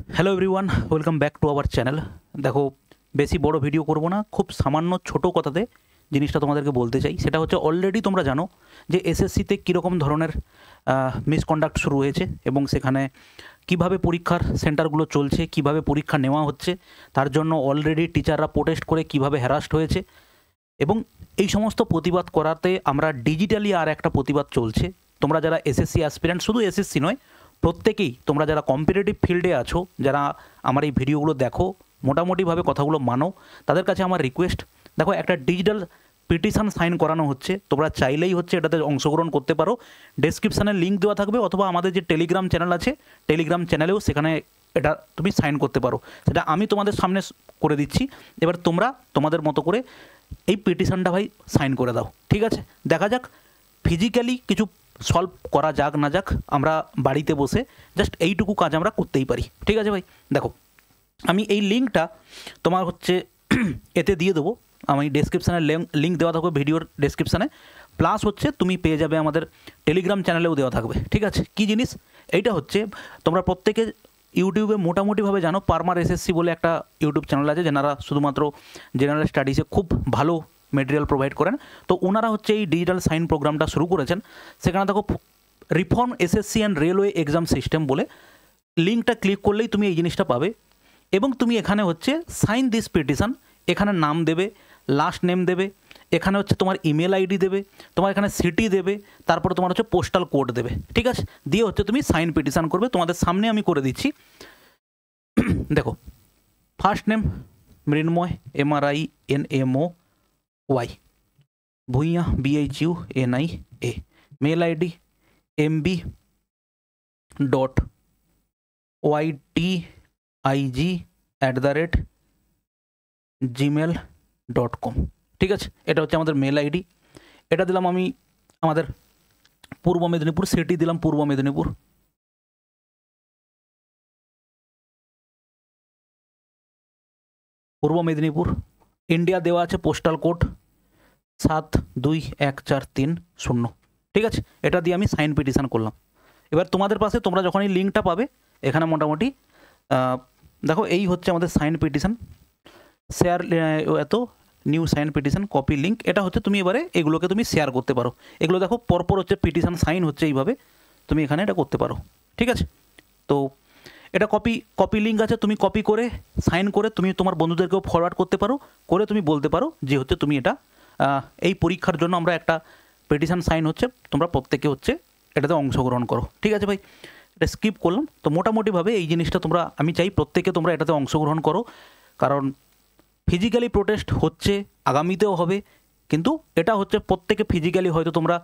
Hello everyone, welcome back to our channel. দেখো, বেশি বড় ভিডিও করব না, খুব সামান্য ছোট কথাতে জিনিসটা তোমাদেরকে বলতে চাই। সেটা হচ্ছে, অলরেডি তোমরা জানো যে এসএসসিতে কীরকম ধরনের মিসকন্ডাক্ট শুরু হয়েছে এবং সেখানে কিভাবে পরীক্ষার সেন্টারগুলো চলছে, কিভাবে পরীক্ষা নেওয়া হচ্ছে, তার জন্য অলরেডি টিচাররা প্রোটেস্ট করে কিভাবে হ্যারাস্ট হয়েছে। এবং এই সমস্ত প্রতিবাদ করাতে আমরা ডিজিটালি আর একটা প্রতিবাদ চলছে। তোমরা যারা এসএসসি অ্যাসপিরেন্ট, শুধু এসএসসি নয়, প্রত্যেকেই তোমরা যারা কম্পিটিটিভ ফিল্ডে আছো, যারা আমার এই ভিডিওগুলো দেখো, মোটামুটিভাবে কথাগুলো মানো, তাদের কাছে আমার রিকোয়েস্ট, দেখো একটা ডিজিটাল পিটিশন সাইন করানো হচ্ছে, তোমরা চাইলেই হচ্ছে এটাতে অংশগ্রহণ করতে পারো। ডেসক্রিপশানে লিঙ্ক দেওয়া থাকবে, অথবা আমাদের যে টেলিগ্রাম চ্যানেল আছে, টেলিগ্রাম চ্যানেলেও সেখানে এটা তুমি সাইন করতে পারো। সেটা আমি তোমাদের সামনে করে দিচ্ছি। এবার তোমরা তোমাদের মতো করে এই পিটিশনটা ভাই সাইন করে দাও, ঠিক আছে? দেখা যাক ফিজিক্যালি কিছু সলভ করা যাক না যাক, আমরা বাড়িতে বসে জাস্ট এইটুকু কাজ আমরা করতেই পারি, ঠিক আছে ভাই? দেখো, আমি এই লিঙ্কটা তোমার হচ্ছে এতে দিয়ে দেবো, আমি ডেসক্রিপশানে লিঙ্ক দেওয়া থাকবে ভিডিওর ডেসক্রিপশানে, প্লাস হচ্ছে তুমি পেয়ে যাবে আমাদের টেলিগ্রাম চ্যানেলেও দেওয়া থাকবে, ঠিক আছে? কী জিনিস এইটা হচ্ছে, তোমরা প্রত্যেকে ইউটিউবে মোটামুটিভাবে জানো, পারমার এসএসসি বলে একটা ইউটিউব চ্যানেল আছে, যেনারা শুধুমাত্র জেনারেল স্টাডিজে খুব ভালো মেটেরিয়াল প্রোভাইড করেন। তো ওনারা হচ্ছে এই ডিজিটাল সাইন প্রোগ্রামটা শুরু করেছেন। সেখানে দেখো, reform SSC and railway exam system বলে লিঙ্কটা ক্লিক করলেই তুমি এই জিনিসটা পাবে। এবং তুমি এখানে হচ্ছে সাইন দিস পিটিশন, এখানে নাম দেবে, লাস্ট নেম দেবে, এখানে হচ্ছে তোমার ইমেল আইডি দেবে, তোমার এখানে সিটি দেবে, তারপরে তোমার হচ্ছে পোস্টাল কোড দেবে, ঠিক আছে? দিয়ে হচ্ছে তুমি সাইন পিটিশন করবে। তোমাদের সামনে আমি করে দিচ্ছি। দেখো, first name Mrinmoy, MRINMOY, Bhuiyan BHUNIA, mail ID mb.ytig@gmail.com, ঠিক আছে? এটা হচ্ছে আমাদের মেল আইডি। এটা দিলাম আমি আমাদের পূর্ব মেদিনীপুর, সিটি দিলাম পূর্ব মেদিনীপুর। ইন্ডিয়া দেওয়া আছে পোস্টাল কোড 721430, ঠিক আছে? এটা দিয়ে আমি সাইন পিটিশন করলাম। এবার তোমাদের পাশে তোমরা যখন এই লিঙ্কটা পাবে, এখানে মোটামুটি দেখো, এই হচ্ছে আমাদের সাইন পিটিশন, শেয়ার এত new sign petition copy link. এটা হচ্ছে তুমি এবারে এগুলোকে তুমি শেয়ার করতে পারো। এগুলো দেখো পরপর হচ্ছে পিটিশন সাইন হচ্ছে, এইভাবে তুমি এখানে এটা করতে পারো, ঠিক আছে? তো এটা কপি লিঙ্ক আছে, তুমি কপি করে সাইন করে তুমি তোমার বন্ধুদেরকেও ফরওয়ার্ড করতে পারো, করে তুমি বলতে পারো যে হচ্ছে তুমি এটা এই পরীক্ষার জন্য আমরা একটা পিটিশন সাইন হচ্ছে, তোমরা প্রত্যেকে হচ্ছে এটাতে অংশগ্রহণ করো, ঠিক আছে ভাই? এটা স্কিপ করলাম। তো মোটামুটিভাবে এই জিনিসটা তোমরা, আমি চাই প্রত্যেকে তোমরা এটাতে অংশগ্রহণ করো, কারণ ফিজিক্যালি প্রোটেস্ট হচ্ছে, আগামীতেও হবে, কিন্তু এটা হচ্ছে প্রত্যেকে ফিজিক্যালি হয়তো তোমরা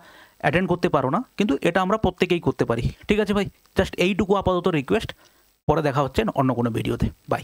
অ্যাটেন্ড করতে পারো না, কিন্তু এটা আমরা প্রত্যেকেই করতে পারি, ঠিক আছে ভাই? জাস্ট এইটুকু আপাতত রিকোয়েস্ট। পরে দেখা হচ্ছে অন্য কোনো ভিডিওতে। বাই।